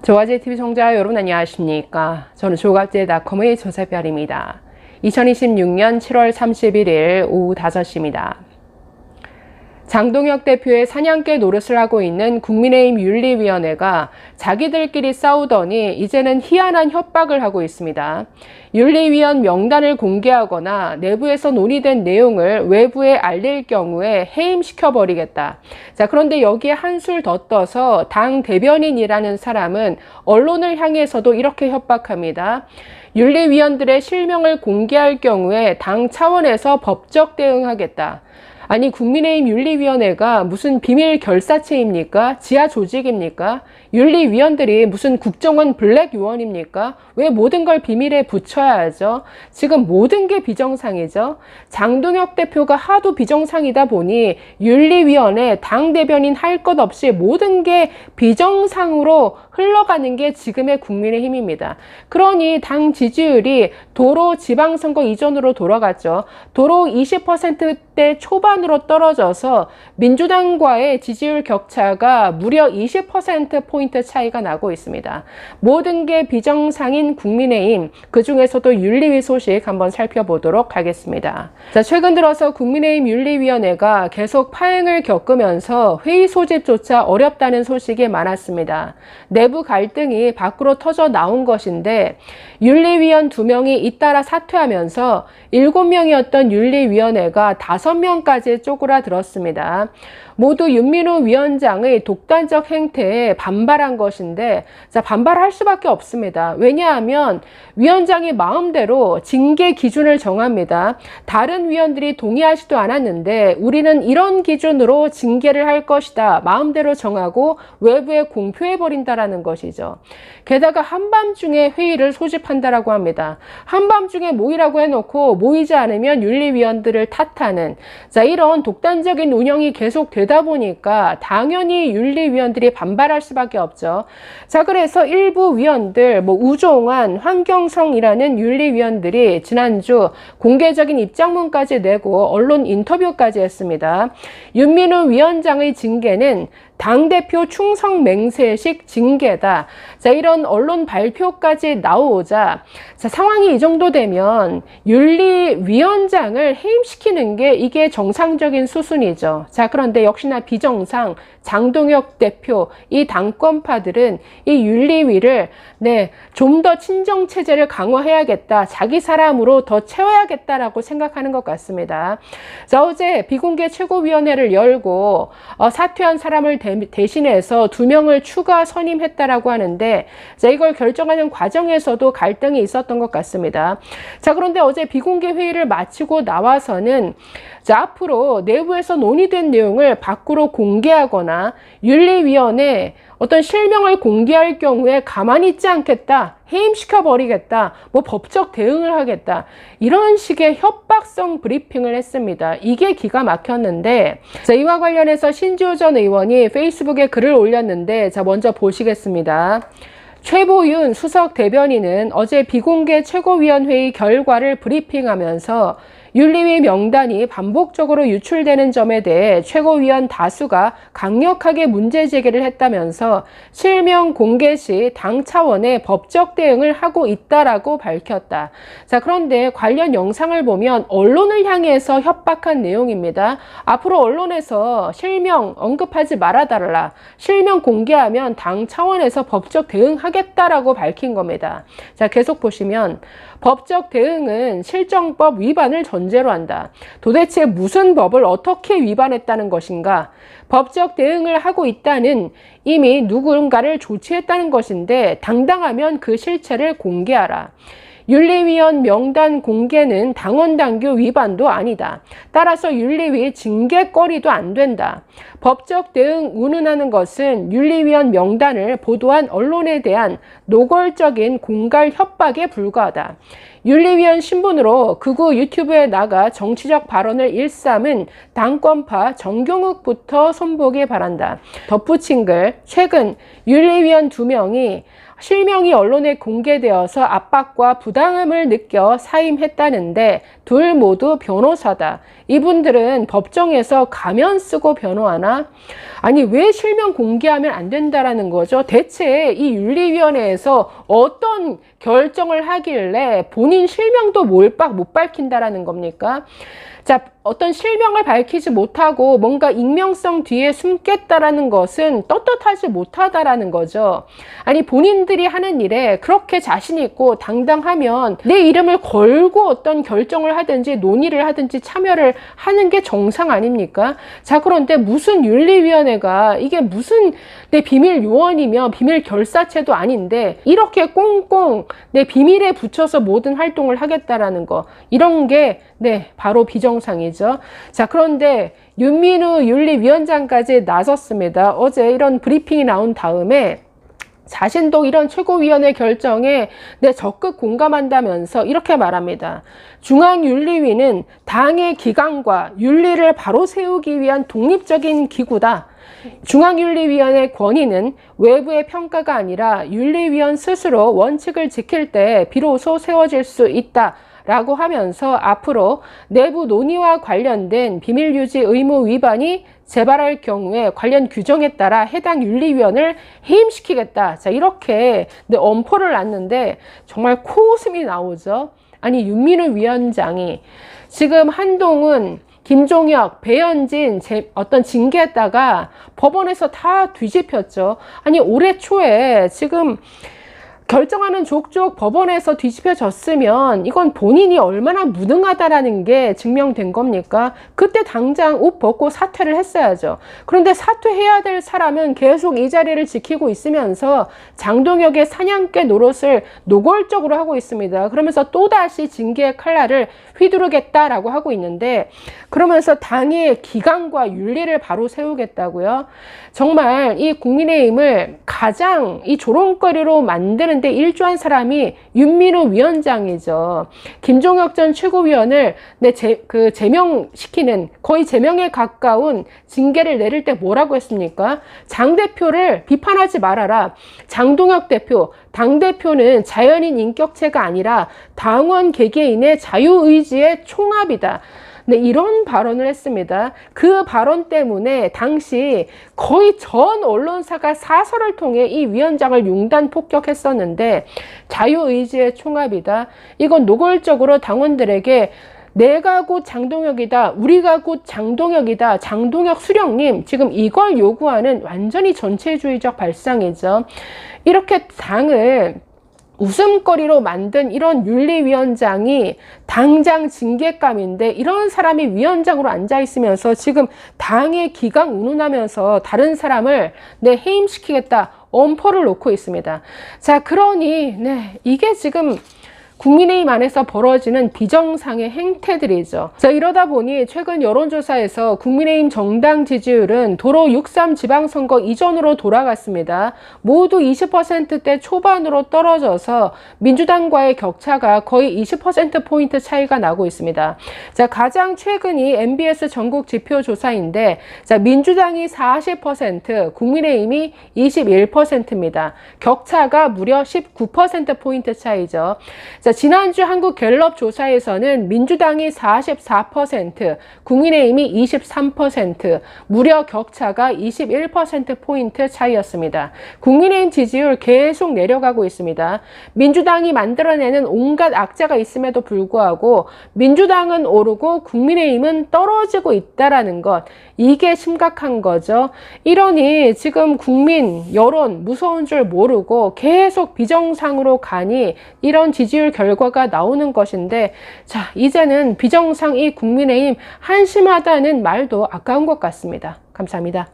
조가제TV 시청자 여러분 안녕하십니까? 저는 조가제닷컴의 조세별입니다. 2026년 7월 31일 오후 5시입니다. 장동혁 대표의 사냥개 노릇을 하고 있는 국민의힘 윤리위원회가 자기들끼리 싸우더니 이제는 희한한 협박을 하고 있습니다. 윤리위원 명단을 공개하거나 내부에서 논의된 내용을 외부에 알릴 경우에 해임시켜버리겠다. 자, 그런데 여기에 한술 더 떠서 당 대변인이라는 사람은 언론을 향해서도 이렇게 협박합니다. 윤리위원들의 실명을 공개할 경우에 당 차원에서 법적 대응하겠다. 아니, 국민의힘 윤리위원회가 무슨 비밀 결사체입니까? 지하 조직입니까? 윤리위원들이 무슨 국정원 블랙 요원입니까? 왜 모든 걸 비밀에 붙여야 하죠? 지금 모든 게 비정상이죠. 장동혁 대표가 하도 비정상이다 보니 윤리위원회 당 대변인 할 것 없이 모든 게 비정상으로 흘러가는 게 지금의 국민의힘입니다. 그러니 당 지지율이 도로 지방선거 이전으로 돌아갔죠. 도로 20%대 초반으로 떨어져서 민주당과의 지지율 격차가 무려 20%포인트 차이가 나고 있습니다. 모든 게 비정상인 국민의힘, 그 중에서도 윤리위 소식 한번 살펴보도록 하겠습니다. 자, 최근 들어서 국민의힘 윤리위원회가 계속 파행을 겪으면서 회의 소집조차 어렵다는 소식이 많았습니다. 내부 갈등이 밖으로 터져 나온 것인데 윤리위원 2명이 잇따라 사퇴하면서 7명이었던 윤리위원회가 5명까지 쪼그라들었습니다. 모두 윤민호 위원장의 독단적 행태에 반발한 것인데, 자, 반발할 수밖에 없습니다. 왜냐하면 위원장이 마음대로 징계 기준을 정합니다. 다른 위원들이 동의하지도 않았는데 우리는 이런 기준으로 징계를 할 것이다. 마음대로 정하고 외부에 공표해버린다라는 것이죠. 게다가 한밤중에 회의를 소집한다라고 합니다. 한밤중에 모이라고 해놓고 모이지 않으면 윤리위원들을 탓하는, 자, 이런 독단적인 운영이 계속 되다 보니까 당연히 윤리위원들이 반발할 수밖에 없죠. 자, 그래서 일부 위원들, 우종환, 황경성이라는 윤리위원들이 지난주 공개적인 입장문까지 내고 언론 인터뷰까지 했습니다. 윤민호 위원장의 징계는 당대표 충성 맹세식 징계다. 자, 이런 언론 발표까지 나오자, 자, 상황이 이 정도 되면 윤리위원장을 해임시키는 게 이게 정상적인 수순이죠. 자, 그런데 역시나 비정상 장동혁 대표, 이 당권파들은 이 윤리위를 좀 더 친정 체제를 강화해야겠다, 자기 사람으로 더 채워야겠다라고 생각하는 것 같습니다. 자, 어제 비공개 최고위원회를 열고 사퇴한 사람을 대신해서 2명을 추가 선임했다라고 하는데, 자, 이걸 결정하는 과정에서도 갈등이 있었던 것 같습니다. 자, 그런데 어제 비공개 회의를 마치고 나와서는, 자, 앞으로 내부에서 논의된 내용을 밖으로 공개하거나 윤리위원회 어떤 실명을 공개할 경우에 가만히 있지 않겠다, 해임시켜버리겠다, 법적 대응을 하겠다, 이런 식의 협박성 브리핑을 했습니다. 이게 기가 막혔는데, 자, 이와 관련해서 신지호 전 의원이 페이스북에 글을 올렸는데, 자, 먼저 보시겠습니다. 최보윤 수석 대변인은 어제 비공개 최고위원회의 결과를 브리핑하면서 윤리위 명단이 반복적으로 유출되는 점에 대해 최고위원 다수가 강력하게 문제 제기를 했다면서 실명 공개 시 당 차원의 법적 대응을 하고 있다라고 밝혔다. 자, 그런데 관련 영상을 보면 언론을 향해서 협박한 내용입니다. 앞으로 언론에서 실명 언급하지 말아달라, 실명 공개하면 당 차원에서 법적 대응하겠다라고 밝힌 겁니다. 자, 계속 보시면 법적 대응은 실정법 위반을 전제로 한다. 도대체 무슨 법을 어떻게 위반했다는 것인가? 법적 대응을 하고 있다는 이미 누군가를 조치했다는 것인데 당당하면 그 실체를 공개하라. 윤리위원 명단 공개는 당원 당규 위반도 아니다. 따라서 윤리위 징계거리도 안 된다. 법적 대응 운운하는 것은 윤리위원 명단을 보도한 언론에 대한 노골적인 공갈 협박에 불과하다. 윤리위원 신분으로 극우 유튜브에 나가 정치적 발언을 일삼은 당권파 정경욱부터 손보기 바란다. 덧붙인 글, 최근 윤리위원 2명이 실명이 언론에 공개되어서 압박과 부당함을 느껴 사임했다는데 둘 모두 변호사다. 이분들은 법정에서 가면 쓰고 변호하나? 아니, 왜 실명 공개하면 안 된다라는 거죠? 대체 이 윤리위원회에서 어떤 결정을 하길래 본인 실명도 못 밝힌다라는 겁니까? 자, 어떤 실명을 밝히지 못하고 뭔가 익명성 뒤에 숨겠다라는 것은 떳떳하지 못하다라는 거죠. 아니, 본인들이 하는 일에 그렇게 자신 있고 당당하면 내 이름을 걸고 어떤 결정을 하든지 논의를 하든지 참여를 하는 게 정상 아닙니까? 자, 그런데 무슨 윤리위원회가 이게 무슨 내 비밀 요원이며 비밀 결사체도 아닌데 이렇게 꽁꽁 내 비밀에 붙여서 모든 활동을 하겠다라는 거, 이런 게 바로 비정상이죠. 자, 그런데 윤민우 윤리위원장까지 나섰습니다. 어제 이런 브리핑이 나온 다음에 자신도 이런 최고위원회 결정에 적극 공감한다면서 이렇게 말합니다. 중앙윤리위는 당의 기강과 윤리를 바로 세우기 위한 독립적인 기구다. 중앙윤리위원회 권위는 외부의 평가가 아니라 윤리위원 스스로 원칙을 지킬 때 비로소 세워질 수 있다 라고 하면서 앞으로 내부 논의와 관련된 비밀유지 의무 위반이 재발할 경우에 관련 규정에 따라 해당 윤리위원을 해임시키겠다. 자, 이렇게 엄포를 놨는데 정말 코웃음이 나오죠. 아니, 윤민우 위원장이 지금 한동훈, 김종혁, 배현진 어떤 징계했다가 법원에서 다 뒤집혔죠. 아니, 올해 초에 지금 결정하는 족족 법원에서 뒤집혀졌으면 이건 본인이 얼마나 무능하다라는 게 증명된 겁니까? 그때 당장 옷 벗고 사퇴를 했어야죠. 그런데 사퇴해야 될 사람은 계속 이 자리를 지키고 있으면서 장동혁의 사냥개 노릇을 노골적으로 하고 있습니다. 그러면서 또다시 징계의 칼날을 휘두르겠다라고 하고 있는데, 그러면서 당의 기강과 윤리를 바로 세우겠다고요? 정말 이 국민의힘을 가장 이 조롱거리로 만드는 데 일조한 사람이 윤민우 위원장이죠. 김종혁 전 최고위원을 제명시키는, 거의 제명에 가까운 징계를 내릴 때 뭐라고 했습니까? 장 대표를 비판하지 말아라. 장동혁 대표, 당대표는 자연인 인격체가 아니라 당원 개개인의 자유의지의 총합이다. 이런 발언을 했습니다. 그 발언 때문에 당시 거의 전 언론사가 사설을 통해 이 위원장을 융단 폭격했었는데, 자유의지의 총합이다. 이건 노골적으로 당원들에게 내가 곧 장동혁이다, 우리가 곧 장동혁이다, 장동혁 수령님, 지금 이걸 요구하는 완전히 전체주의적 발상이죠. 이렇게 당을 웃음거리로 만든 이런 윤리위원장이 당장 징계감인데, 이런 사람이 위원장으로 앉아있으면서 지금 당의 기강 운운하면서 다른 사람을 해임시키겠다 엄포를 놓고 있습니다. 자, 그러니 이게 지금 국민의힘 안에서 벌어지는 비정상의 행태들이죠. 자, 이러다 보니 최근 여론조사에서 국민의힘 정당 지지율은 도로 6.3 지방선거 이전으로 돌아갔습니다. 모두 20%대 초반으로 떨어져서 민주당과의 격차가 거의 20%포인트 차이가 나고 있습니다. 자, 가장 최근이 MBS 전국 지표조사인데, 자, 민주당이 40%, 국민의힘이 21%입니다. 격차가 무려 19%포인트 차이죠. 자, 지난주 한국갤럽 조사에서는 민주당이 44%, 국민의힘이 23%, 무려 격차가 21%포인트 차이였습니다. 국민의힘 지지율 계속 내려가고 있습니다. 민주당이 만들어내는 온갖 악재가 있음에도 불구하고 민주당은 오르고 국민의힘은 떨어지고 있다라는 것, 이게 심각한 거죠. 이러니 지금 국민, 여론 무서운 줄 모르고 계속 비정상으로 가니 이런 지지율 결과가 나오는 것인데, 자, 이제는 비정상 이 국민의힘 한심하다는 말도 아까운 것 같습니다. 감사합니다.